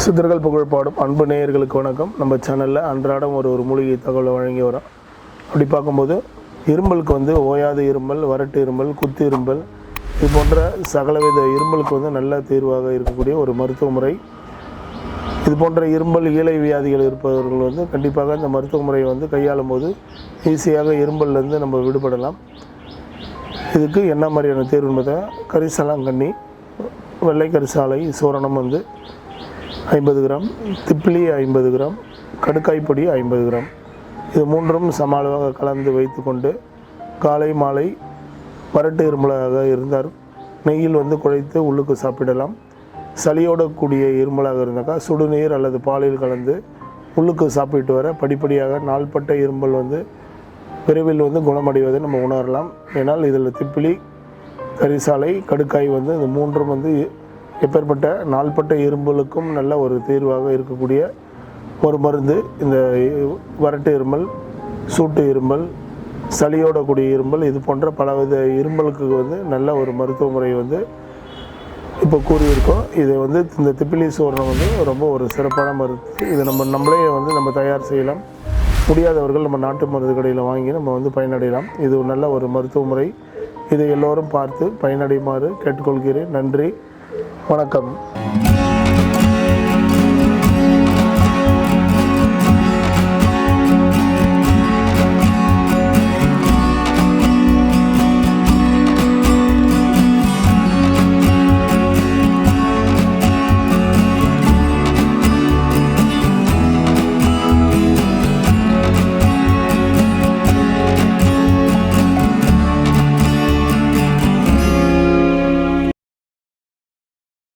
சித்தர்கள் புகழ்பாடும் அன்பு நேயர்களுக்கு வணக்கம். நம்ம சேனலில் அன்றாடம் ஒரு மூலிகை தகவலை வழங்கி வரோம். அப்படி பார்க்கும்போது இருமலுக்கு ஓயாத இருமல், வறட்டு இருமல், குத்து இருமல், இது போன்ற சகலவித இருமலுக்கு நல்ல தீர்வாக இருக்கக்கூடிய ஒரு மருத்துவ முறை. இது போன்ற இருமல், ஈலை வியாதிகள் இருப்பவர்கள் கண்டிப்பாக இந்த மருத்துவ முறையை கையாளும் போது ஈஸியாக இருமல்லேருந்து நம்ம விடுபடலாம். இதுக்கு என்ன மாதிரியான தீர்வுன்னு பார்த்தா, கரிசலாங்கண்ணி, வெள்ளை கரிசாலை, சூரணம் 50 கிராம், திப்பிலி 50 கிராம், கடுக்காய் பொடி 50 கிராம், இது மூன்றும் சம அளவாக கலந்து வைத்து கொண்டு காலை மாலை வறட்டு இருமலாக இருந்தால் நெய்யில் குழைத்து உள்ளுக்கு சாப்பிடலாம். சளியோட கூடிய இருமலாக இருந்தாக்கா சுடுநீர் அல்லது பாலில் கலந்து உள்ளுக்கு சாப்பிட்டு வர படிப்படியாக நாள்பட்ட இருமல் விரைவில் குணமடைவதை நம்ம உணரலாம். ஏன்னால் இதில் திப்பிலி, கரிசாலை, கடுக்காய் இந்த மூன்றும் எப்பேற்பட்ட நாள்பட்ட இருமலுக்கும் நல்ல ஒரு தீர்வாக இருக்கக்கூடிய ஒரு மருந்து. இந்த வறட்டு இருமல், சூட்டு இருமல், சளியோட கூடிய இருமல், இது போன்ற பலவித இருமலுக்கு நல்ல ஒரு மருத்துவ முறை இப்போ கூறியிருக்கோம். இது இந்த திப்பிலி சூரணம் ரொம்ப ஒரு சிறப்பான மருந்து. இதை நம்மளே நம்ம தயார் செய்யலாம். முடியாதவர்கள் நம்ம நாட்டு மருந்து கடையில் வாங்கி நம்ம பயனடையலாம். இது நல்ல ஒரு மருத்துவ முறை. இதை எல்லோரும் பார்த்து பயனடையுமாறு கேட்டுக்கொள்கிறேன். நன்றி, வணக்கம்.